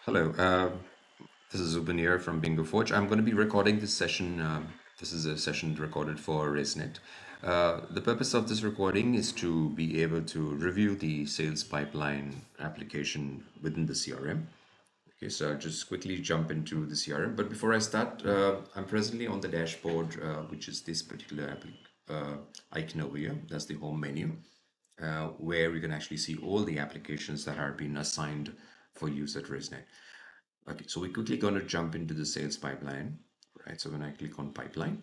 Hello, this is Zubin here from Bingo Forge. I'm going to be recording this session. This is a session recorded for ResNet. The purpose of this recording is to be able to review the sales pipeline application within the CRM. Okay, so I'll just quickly jump into the CRM. But before I start, I'm presently on the dashboard, which is this particular icon over here. That's the home menu, where we can actually see all the applications that are being assigned for use at ResNet. Okay, so we're quickly going to jump into the sales pipeline, right? So when I click on pipeline,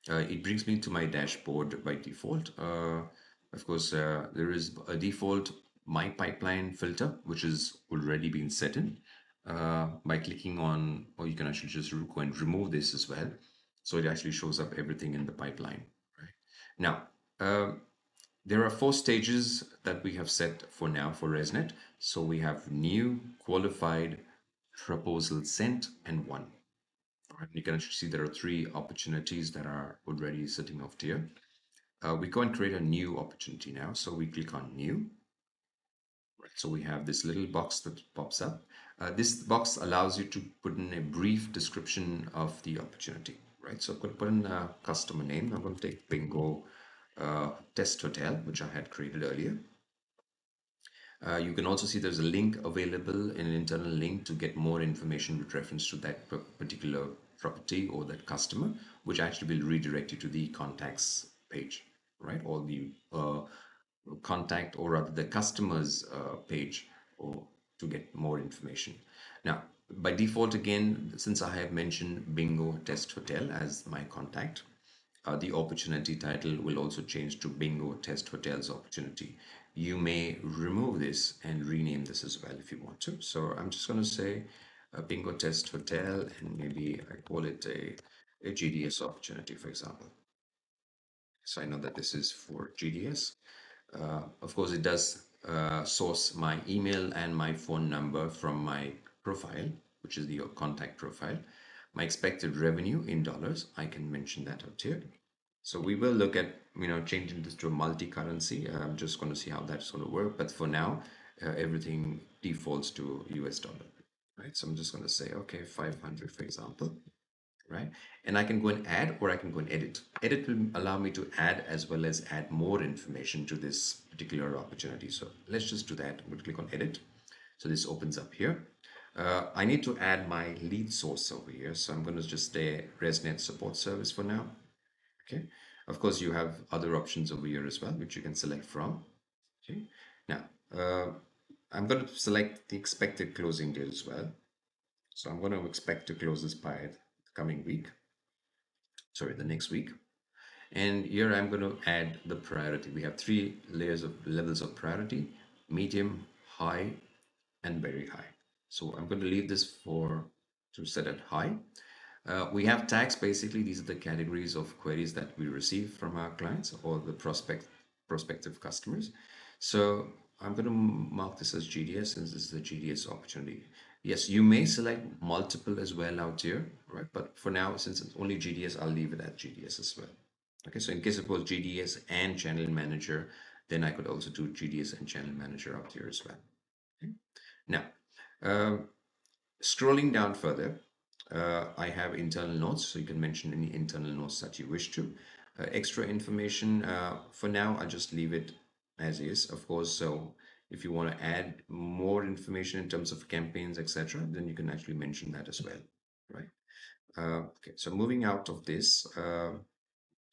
it brings me to my dashboard by default. Of course, there is a default my pipeline filter, which is already been set in. By clicking on, or you can actually just go and remove this as well. So it actually shows up everything in the pipeline, right? Now, there are four stages that we have set for now for ResNet. So we have new, qualified, proposal sent, and won. Right? You can actually see there are three opportunities that are already sitting off here. We go and create a new opportunity now. So we click on new. Right. So we have this little box that pops up. This box allows you to put in a brief description of the opportunity, right? So I could put in a customer name. I'm going to take Bingo Test Hotel, which I had created earlier. You can also see there's a link available, an internal link to get more information with reference to that particular property or that customer, which actually will redirect you to the contacts page, right? Or the contact, or rather the customer's page, or to get more information. Now, by default, again, since I have mentioned Bingo Test Hotel as my contact, the opportunity title will also change to Bingo Test Hotels Opportunity. You may remove this and rename this as well if you want to. So I'm just going to say Bingo Test Hotel, and maybe I call it a GDS opportunity, for example. So I know that this is for GDS. Of course, it does source my email and my phone number from my profile, which is the contact profile. My expected revenue in dollars, I can mention that out here. So we will look at, changing this to a multi-currency. I'm just going to see how that's going to work. But for now, everything defaults to US dollar, right? So I'm just going to say, okay, 500, for example, right? And I can go and add, or I can go and edit. Edit will allow me to add as well as add more information to this particular opportunity. So let's just do that. We'll click on edit. So this opens up here. I need to add my lead source over here. So I'm going to just say ResNet support service for now. Okay. Of course, you have other options over here as well, which you can select from. Okay. Now, I'm going to select the expected closing date as well. So I'm going to expect to close this by the coming week. Sorry, the next week. And here I'm going to add the priority. We have three levels of priority: medium, high, and very high. So I'm going to leave this to set at high. We have tags. Basically, these are the categories of queries that we receive from our clients or the prospective customers. So I'm going to mark this as GDS, since this is a GDS opportunity. Yes, you may select multiple as well out here, right? But for now, since it's only GDS, I'll leave it at GDS as well. Okay, so in case it was GDS and channel manager, then I could also do GDS and channel manager out here as well. Okay. Now, um, scrolling down further, I have internal notes, so you can mention any internal notes that you wish to. Extra information, for now, I'll just leave it as is, of course. So if you want to add more information in terms of campaigns, etc., then you can actually mention that as well, right? Okay, so moving out of this,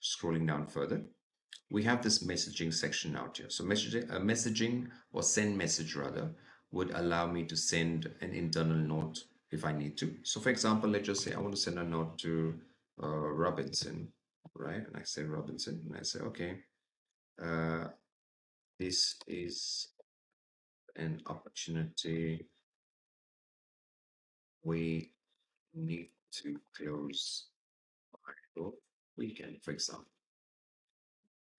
scrolling down further, we have this messaging section out here. So messaging or send message rather would allow me to send an internal note if I need to. So for example, let's just say I want to send a note to Robinson, right? And I say Robinson, and I say, okay, uh, this is an opportunity we need to close by weekend, for example.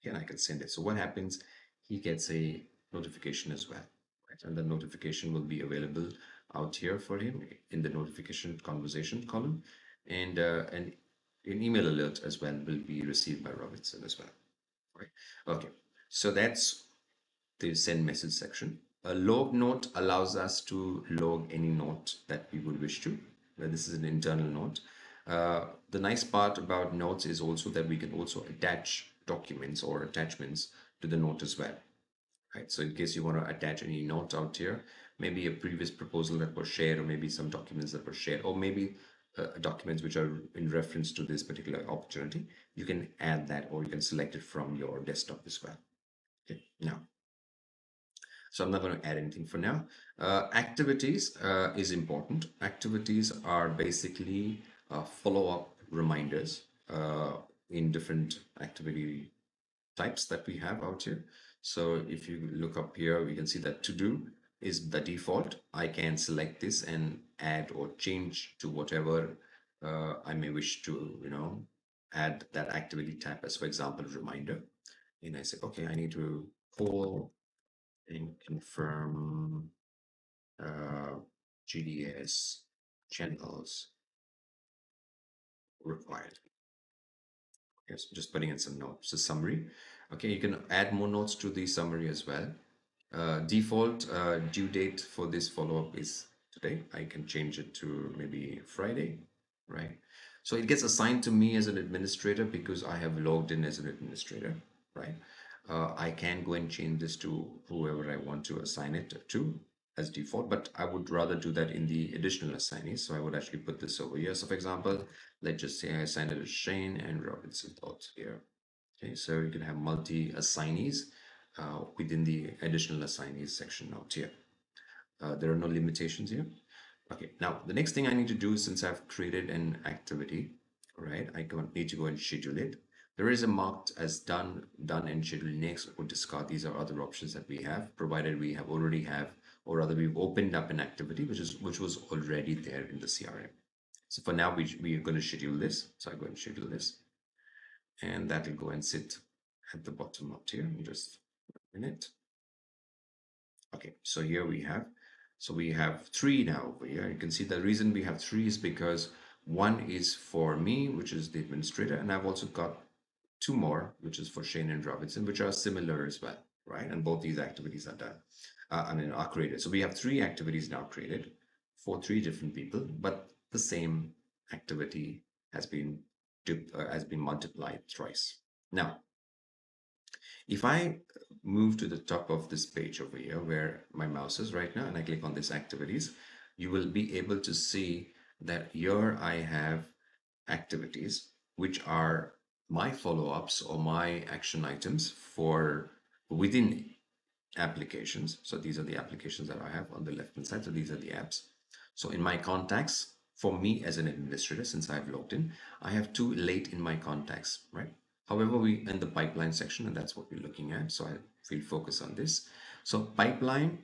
And I can send it. So what happens? He gets a notification as well, right? And the notification will be available out here for him in the notification conversation column, and an email alert as well will be received by Robinson as well, right? Okay, so that's the send message section. A log note allows us to log any note that we would wish to. This is an internal note. The nice part about notes is also that we can also attach documents or attachments to the note as well. Right. So in case you want to attach any note out here, maybe a previous proposal that was shared, or maybe some documents that were shared, or maybe documents which are in reference to this particular opportunity, you can add that, or you can select it from your desktop as well. Okay. Now, so I'm not going to add anything for now. Activities is important. Activities are basically follow-up reminders in different activity types that we have out here. So if you look up here, we can see that to do is the default. I can select this and add or change to whatever I may wish to, add that activity type as, for example, reminder. And I say, okay, I need to call and confirm GDS channels required. Yes, just putting in some notes, a summary. Okay, you can add more notes to the summary as well. Default due date for this follow-up is today. I can change it to maybe Friday, right? So it gets assigned to me as an administrator because I have logged in as an administrator, right? I can go and change this to whoever I want to assign it to as default, but I would rather do that in the additional assignees. So I would actually put this over here. So for example, let's just say I assign it to Shane and Robinson thoughts here. Okay, so you can have multi assignees within the additional assignees section out here. There are no limitations here. Okay, now the next thing I need to do, since I've created an activity, right, need to go and schedule it. There is a marked as done and schedule next or discard. These are other options that we have, provided we have already have, or rather we've opened up an activity which was already there in the CRM. So for now, we are going to schedule this. So I go and schedule this, and that will go and sit at the bottom up here in just a minute. Okay, so here we have three now over here. You can see the reason we have three is because one is for me, which is the administrator, and I've also got two more, which is for Shane and Robinson, which are similar as well, right? And both these activities are done, are created. So we have three activities now created for three different people, but the same activity has been multiplied thrice. Now, if I move to the top of this page over here where my mouse is right now and I click on this activities, you will be able to see that here I have activities which are my follow-ups or my action items for within applications. So these are the applications that I have on the left hand side. So these are the apps. So in my contacts, for me as an administrator, since I've logged in, I have two late in my contacts, right? However, we in the pipeline section, and that's what we're looking at. So I will focus on this. So pipeline,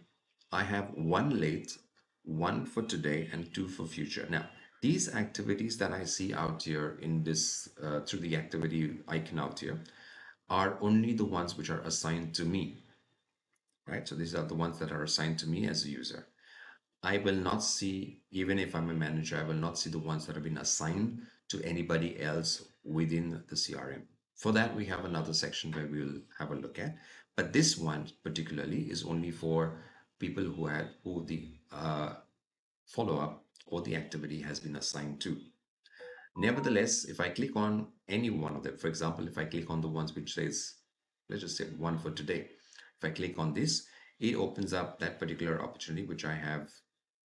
I have one late, one for today, and two for future. Now, these activities that I see out here in this through the activity icon out here are only the ones which are assigned to me, right? So these are the ones that are assigned to me as a user. I will not see, even if I'm a manager, I will not see the ones that have been assigned to anybody else within the CRM. For that, we have another section where we'll have a look at. But this one particularly is only for people who the follow-up or the activity has been assigned to. Nevertheless, if I click on any one of them, for example, if I click on the ones which says, let's just say one for today. If I click on this, it opens up that particular opportunity which I have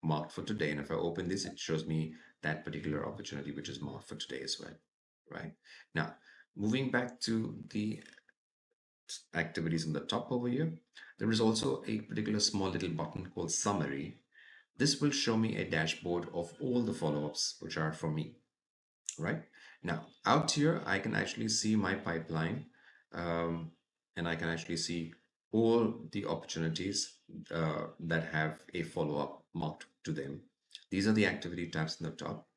marked for today. And if I open this, it shows me that particular opportunity which is marked for today as well, right? Now, moving back to the activities on the top over here, there is also a particular small little button called summary. This will show me a dashboard of all the follow-ups which are for me, right? Now, out here, I can actually see my pipeline, um, and I can actually see all the opportunities that have a follow-up marked to them. These are the activity tabs in the top.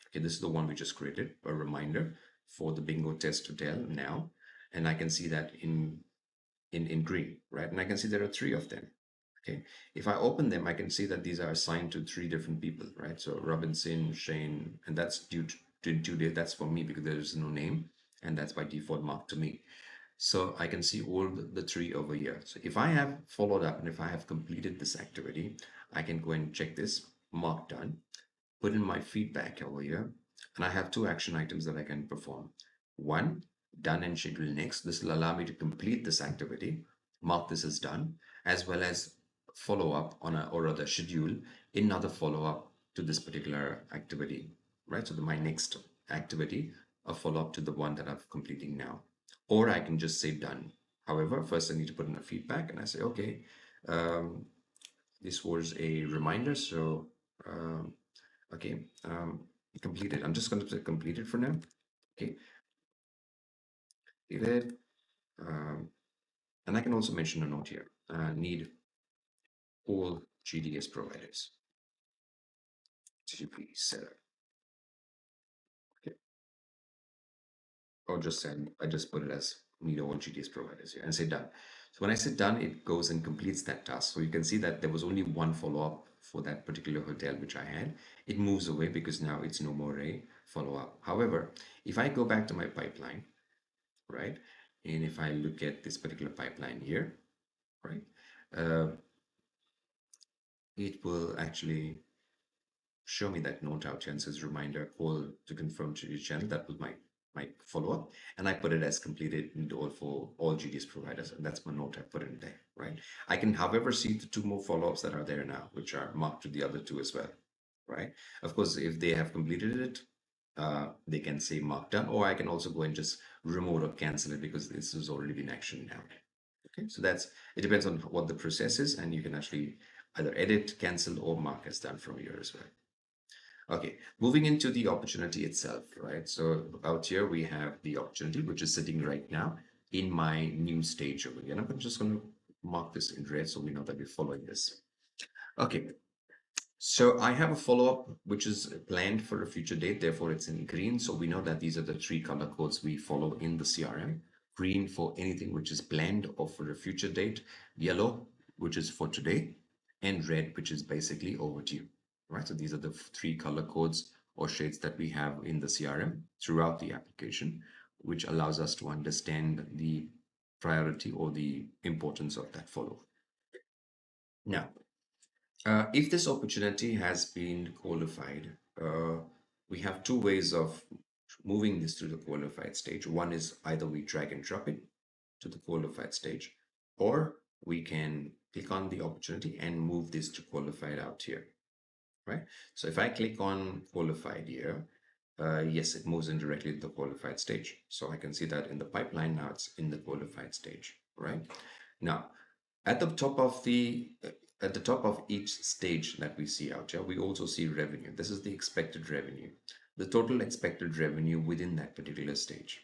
Okay, this is the one we just created, a reminder for the bingo test to tell now. And I can see that in green, right? And I can see there are three of them. Okay, if I open them, I can see that these are assigned to three different people, right? So Robinson, Shane, and that's due to due date. That's for me because there is no name, and that's by default marked to me. So I can see all the three over here. So if I have followed up and if I have completed this activity, I can go and check this, mark done, put in my feedback over here, and I have two action items that I can perform. One, done and schedule next. This will allow me to complete this activity, mark this as done, as well as follow up on a or rather schedule another follow up to this particular activity, right? So my next activity, a follow up to the one that I'm completing now, or I can just say done. However, first I need to put in a feedback, and I say, okay, um, this was a reminder, so um, okay, completed. I'm just going to say completed for now. Okay, completed. Um, and I can also mention a note here. Need all GDS providers to be set up. Okay, or just send. I just put it as need all GDS providers here and say done. So when I say done, it goes and completes that task. So you can see that there was only one follow up for that particular hotel which I had. It moves away because now it's no more a follow up. However, if I go back to my pipeline, right? And if I look at this particular pipeline here, right, uh, it will actually show me that note out here and says reminder call to confirm to your channel. That was my follow-up, and I put it as completed in all for all GDS providers, and that's my note I put in there, right? I can, however, see the two more follow-ups that are there now, which are marked to the other two as well, right? Of course, if they have completed it, they can say mark done, or I can also go and just remove or cancel it because this has already been actioned now. Okay, so that's it depends on what the process is, and you can actually either edit, cancel, or mark as done from here as well. Okay, moving into the opportunity itself, right? So out here we have the opportunity, which is sitting right now in my new stage over here. And I'm just going to mark this in red so we know that we're following this. Okay, so I have a follow-up which is planned for a future date, therefore it's in green. So we know that these are the three color codes we follow in the CRM. Green for anything which is planned or for a future date, yellow, which is for today, and red, which is basically overdue, right? So these are the three color codes or shades that we have in the CRM throughout the application, which allows us to understand the priority or the importance of that follow. Now, if this opportunity has been qualified, we have two ways of moving this to the qualified stage. One is either we drag and drop it to the qualified stage, or we can click on the opportunity and move this to qualified out here, right? So if I click on qualified here, yes, it moves in directly to the qualified stage. So I can see that in the pipeline now it's in the qualified stage, right? Now, at the top of the at the top of each stage that we see out here, we also see revenue. This is the expected revenue, the total expected revenue within that particular stage.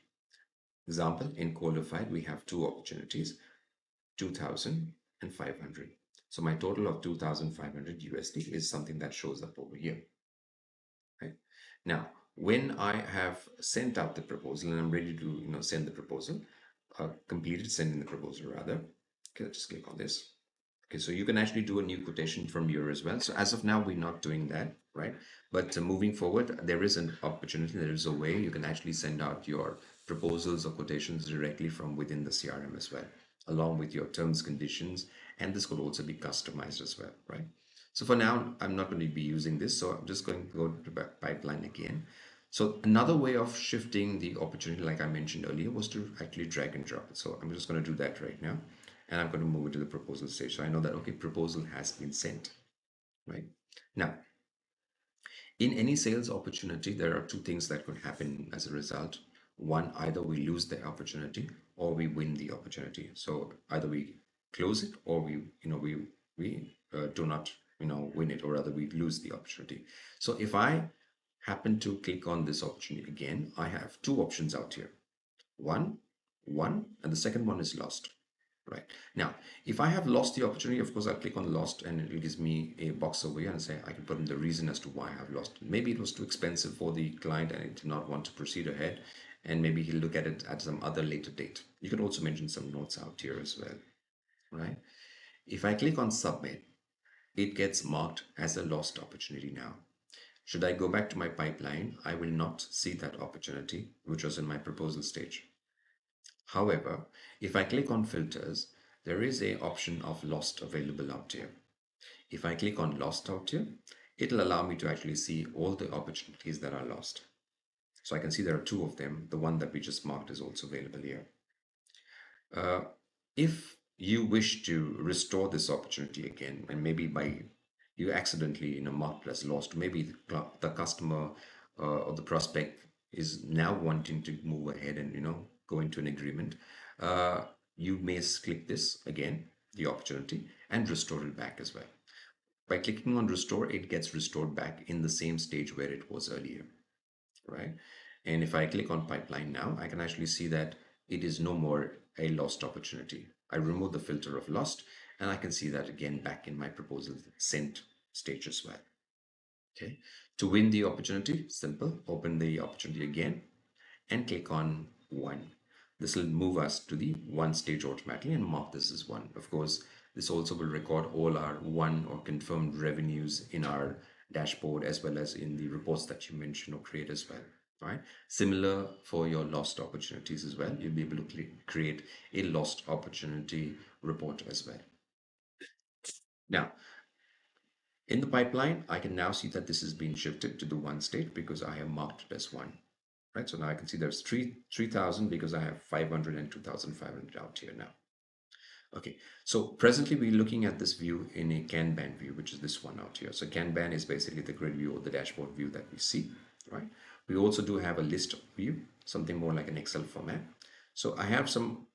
Example, in qualified, we have two opportunities, 2,000 and 500. So my total of 2,500 USD is something that shows up over here. Right? Now, when I have sent out the proposal and I'm ready to send the proposal, completed sending the proposal rather. Okay, let's just click on this. Okay, so you can actually do a new quotation from here as well. So as of now, we're not doing that, right? But moving forward, there is an opportunity, there is a way you can actually send out your proposals or quotations directly from within the CRM as well, along with your terms, conditions, and this could also be customized as well, right? So for now, I'm not going to be using this, so I'm just going to go to the pipeline again. So another way of shifting the opportunity, like I mentioned earlier, was to actually drag and drop it. So I'm just going to do that right now. And I'm going to move it to the proposal stage. So I know that, okay, proposal has been sent, right? Now, in any sales opportunity, there are two things that could happen as a result. One, either we lose the opportunity or we win the opportunity. So either we close it or we do not win it, or rather we lose the opportunity. So if I happen to click on this opportunity again, I have two options out here. One, and the second one is lost. Right. Now, if I have lost the opportunity, of course, I'll click on lost and it gives me a box over here and say I can put in the reason as to why I have lost it. Maybe it was too expensive for the client and it did not want to proceed ahead. And maybe he'll look at it at some other later date. You can also mention some notes out here as well. Right. If I click on submit, it gets marked as a lost opportunity now. Should I go back to my pipeline, I will not see that opportunity, which was in my proposal stage. However, if I click on filters, there is a option of lost available out here. If I click on lost out here, it'll allow me to actually see all the opportunities that are lost. So I can see there are two of them. The one that we just marked is also available here. Uh, if you wish to restore this opportunity again, and maybe by you accidentally marked as lost, maybe the customer or the prospect is now wanting to move ahead and go into an agreement, uh, you may click this again, the opportunity, and restore it back as well. By clicking on restore, it gets restored back in the same stage where it was earlier, right? And if I click on pipeline now, I can actually see that it is no more a lost opportunity. I remove the filter of lost, and I can see that again back in my proposal sent stage as well. Okay. To win the opportunity, simple, open the opportunity again and click on one. This will move us to the one stage automatically and mark this as one. Of course, this also will record all our won or confirmed revenues in our dashboard as well as in the reports that you mention or create as well. Right. Similar for your lost opportunities as well. You'll be able to create a lost opportunity report as well. Now, in the pipeline, I can now see that this has been shifted to the one state because I have marked it as one. Right, so now I can see there's 3,000 because I have 500 and 2,500 out here now. Okay, so presently we're looking at this view in a Kanban view, which is this one out here. So Kanban is basically the grid view or the dashboard view that we see, right? We also do have a list view, something more like an Excel format. So I have some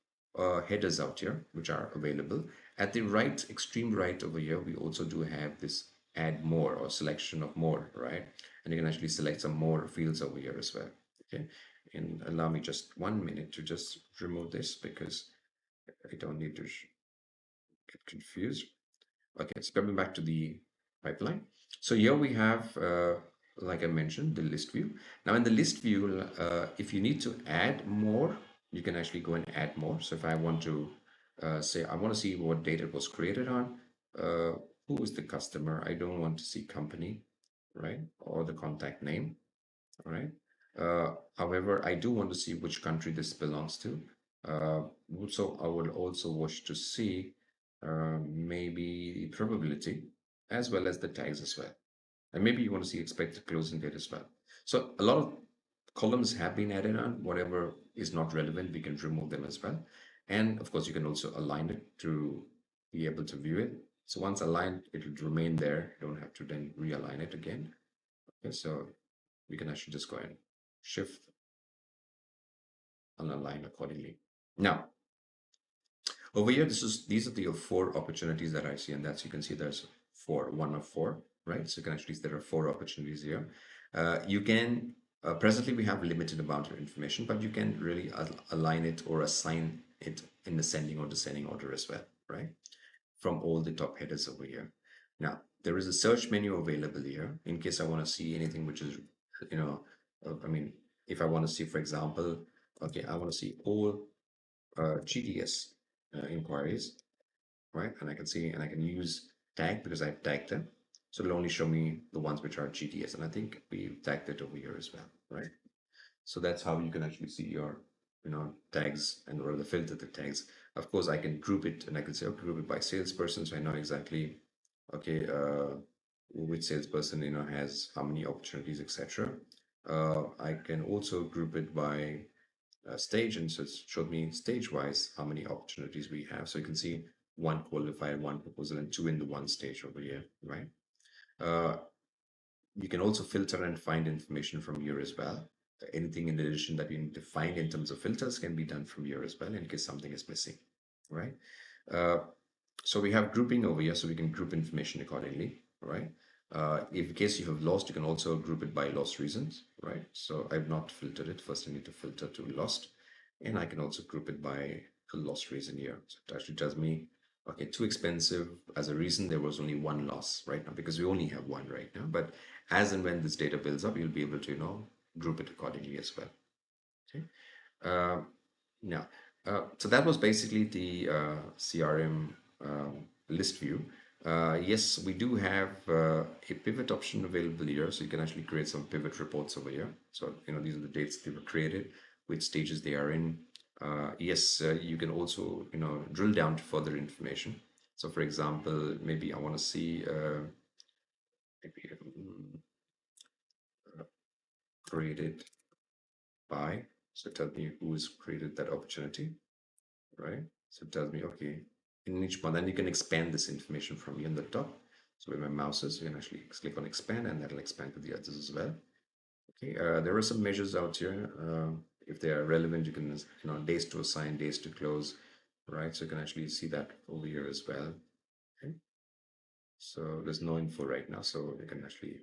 headers out here which are available. At the right, extreme right over here, we also do have this add more or selection of more, right? And you can actually select some more fields over here as well. Okay, and allow me just 1 minute to just remove this because I don't need to get confused. Okay, so coming back to the pipeline. So here we have, like I mentioned, the list view. Now in the list view, if you need to add more, you can actually go and add more. So if I want to say, I want to see what date it was created on, uh, who is the customer? I don't want to see company, right? Or the contact name, all right? However, I do want to see which country this belongs to. Also, I would also wish to see maybe the probability as well as the tags as well. And maybe you want to see expected closing date as well. So a lot of columns have been added on. Whatever is not relevant, we can remove them as well. And of course, you can also align it to be able to view it. So once aligned, it will remain there. You don't have to then realign it again. Okay, so we can actually just go and shift and align accordingly. Now, over here, these are the four opportunities that I see, and that's you can see there's four, one of four, right? So you can actually see there are four opportunities here. You can presently we have limited amount of information, but you can really align it or assign it in ascending or descending order as well, right? From all the top headers over here. Now, there is a search menu available here in case I want to see anything which is, you know, I mean, if I want to see, for example, okay, I want to see all GDS inquiries, right? And I can see, and I can use tag because I've tagged them. So it'll only show me the ones which are GTS. And I think we tagged it over here as well, right? So that's how you can actually see your, tags and or the filter the tags. Of course, I can group it and I can say, okay, group it by salesperson. So I know exactly, okay, which salesperson, has how many opportunities, etc. I can also group it by stage, and so it showed me stage wise how many opportunities we have. So you can see one qualified, one proposal, and two in the one stage over here, right? Uh, you can also filter and find information from here as well. Anything in addition that you need to find in terms of filters can be done from here as well in case something is missing, right? Uh, so we have grouping over here, so we can group information accordingly, right? If in case you have lost, you can also group it by lost reasons, right? So I've not filtered it. First, I need to filter to lost, and I can also group it by a lost reason here. So it actually tells me, okay, too expensive as a reason. There was only one loss right now because we only have one right now. But as and when this data builds up, you'll be able to, group it accordingly as well. Okay. Uh, Now, so that was basically the CRM list view. Yes, we do have a pivot option available here, so you can actually create some pivot reports over here. So, these are the dates they were created, which stages they are in. Yes, you can also, drill down to further information. So, for example, maybe I want to see maybe created by. So tell me who's created that opportunity, right? So it tells me, okay, in each one, then you can expand this information from here in the top. So where my mouse is, you can actually click on expand, and that'll expand to the others as well. Okay, there are some measures out here. If they are relevant, you can, days to assign, days to close, right? So you can actually see that over here as well. Okay, so there's no info right now, so you can actually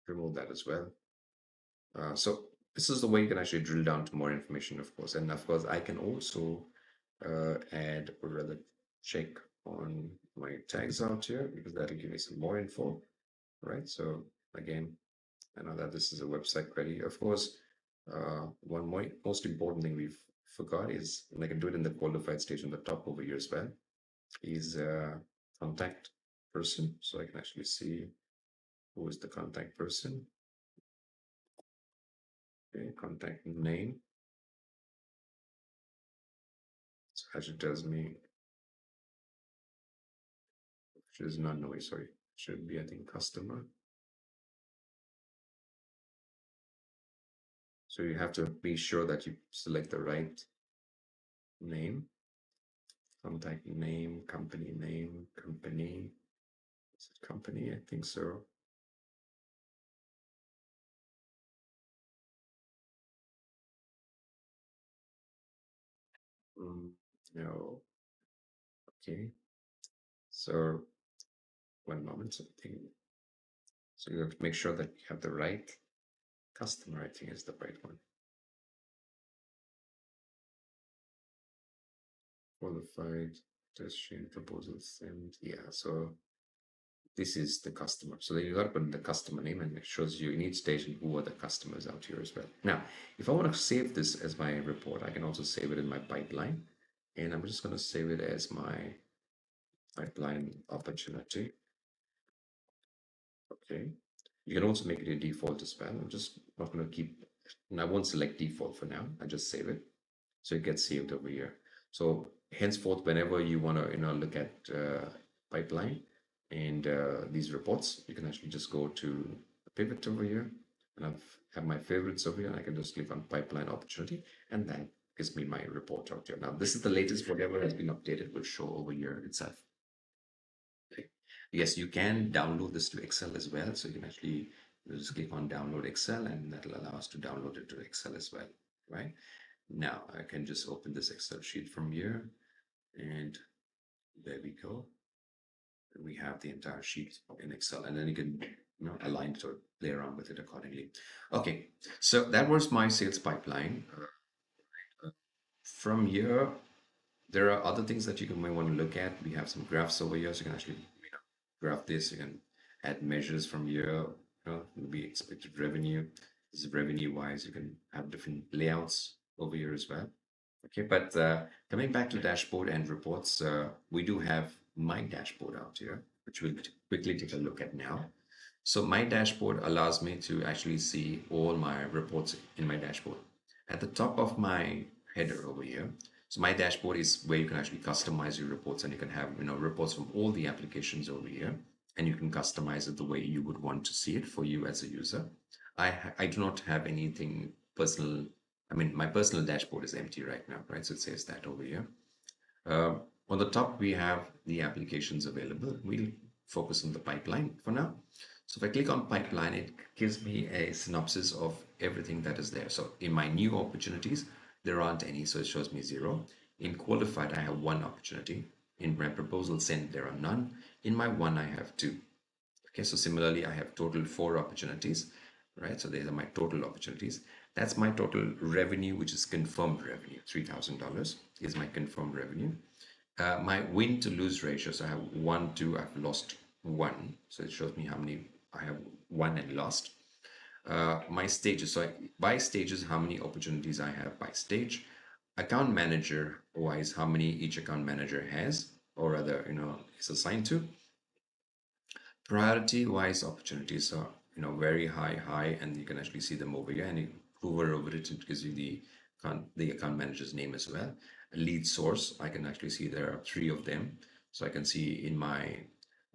remove that as well. So this is the way you can actually drill down to more information, of course. And of course, I can also add or rather check on my tags out here because that'll give me some more info, right? So again, I know that this is a website query. Of course, one more most important thing we've forgot is, and I can do it in the qualified stage on the top over here as well, is contact person. So I can actually see who is the contact person. Okay, contact name. So actually tells me, which is not no, sorry, should be I think customer. So you have to be sure that you select the right name, contact name, company. Is it company? I think so. Mm, no. Okay. So one moment. So you have to make sure that you have the right customer. I think is the right one. Qualified test chain proposals and yeah. So this is the customer. So then you got to put in the customer name and it shows you in each station who are the customers out here as well. Now, if I want to save this as my report, I can also save it in my pipeline. And I'm just going to save it as my pipeline opportunity. Okay. You can also make it a default as well. I'm just not going to keep, and I won't select default for now. I just save it. So it gets saved over here. So henceforth, whenever you want to, look at pipeline and these reports, you can actually just go to the pivot over here, and have my favorites over here. And I can just click on pipeline opportunity, and that gives me my report out here. Now, this is the latest, whatever has been updated will show over here itself. Okay. Yes, you can download this to Excel as well. So you can actually just click on download Excel, and that'll allow us to download it to Excel as well, right? Now I can just open this Excel sheet from here, and there we go. We have the entire sheet in Excel, and then you can, align it or play around with it accordingly. Okay, so that was my sales pipeline. From here, there are other things that you may want to look at. We have some graphs over here, so you can actually, graph this. You can add measures from here. Will be expected revenue. This is revenue wise. You can have different layouts over here as well. Okay, but coming back to dashboard and reports, we do have my dashboard out here, which we'll quickly take a look at now. So my dashboard allows me to actually see all my reports in my dashboard. At the top of my header over here, so my dashboard is where you can actually customize your reports, and you can have, reports from all the applications over here, and you can customize it the way you would want to see it for you as a user. I do not have anything personal. I mean, my personal dashboard is empty right now, right? So it says that over here. On the top, we have the applications available. We'll focus on the pipeline for now. So if I click on pipeline, it gives me a synopsis of everything that is there. So in my new opportunities, there aren't any, so it shows me 0. In qualified, I have 1 opportunity. In my proposal sent, there are none. In my one, I have 2. Okay, so similarly, I have total 4 opportunities, right? So these are my total opportunities. That's my total revenue, which is confirmed revenue. $3,000 is my confirmed revenue. My win to lose ratio, so I have 1, 2, I've lost 1. So it shows me how many I have won and lost. My stages, so by stages, how many opportunities I have by stage. Account manager wise, how many each account manager has, or rather, is assigned to. Priority wise opportunities are, very high, and you can actually see them over here, and you hover over it, it gives you the the account manager's name as well. A lead source, I can actually see there are three of them. So I can see in my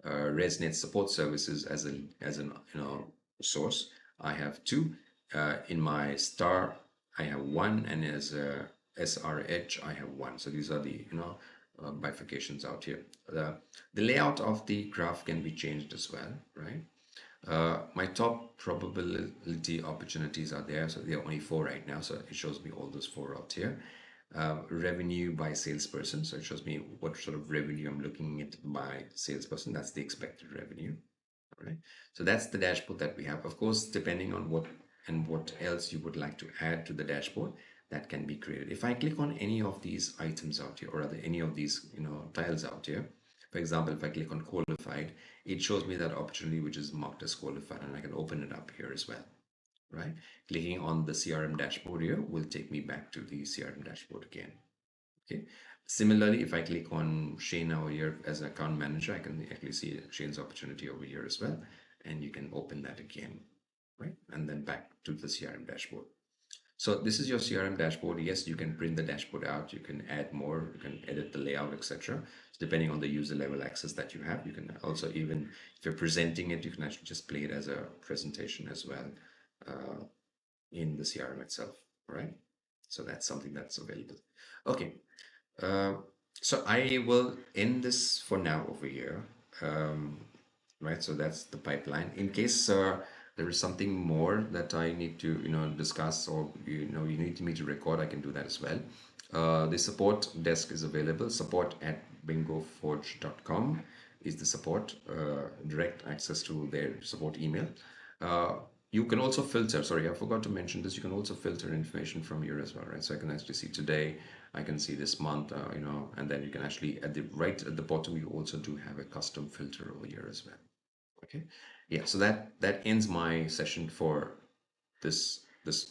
ResNet support services as an source, I have two. In my star, I have one, and as a SRH, I have one. So these are the bifurcations out here. The layout of the graph can be changed as well, right? My top probability opportunities are there. So there are only four right now. So it shows me all those four out here. Revenue by salesperson. So it shows me what sort of revenue I'm looking at by salesperson. That's the expected revenue. All right. So that's the dashboard that we have. Of course, depending on what else you would like to add to the dashboard, that can be created. If I click on any of these items out here, or rather any of these tiles out here, for example, if I click on qualified, it shows me that opportunity which is marked as qualified, and I can open it up here as well, right? Clicking on the CRM dashboard here will take me back to the CRM dashboard again. Okay. Similarly, if I click on Shane over here as an account manager, I can actually see Shane's opportunity over here as well. And you can open that again, right? And then back to the CRM dashboard. So this is your CRM dashboard. Yes, you can print the dashboard out. You can add more. You can edit the layout, etc. Depending on the user level access that you have, you can also, even if you're presenting it, you can actually just play it as a presentation as well uh, in the CRM itself, right? So that's something that's available. Okay, uh, so I will end this for now over here. Um, right, so that's the pipeline. In case there is something more that I need to discuss, or you need me to record, I can do that as well. The support desk is available. Support at bingoforge.com is the support, direct access to their support email. uh, you can also filter, sorry, I forgot to mention this, you can also filter information from here as well, right? So I can actually see today, I can see this month, and then you can actually, right at the bottom, you also do have a custom filter over here as well. Okay. Yeah, so that ends my session for this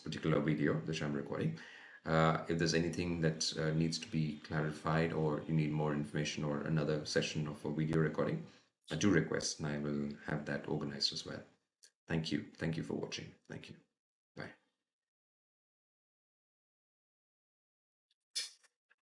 particular video which I'm recording. If there's anything that needs to be clarified, or you need more information, or another session of a video recording, I do request, and I will have that organized as well. Thank you. Thank you for watching. Thank you. Bye.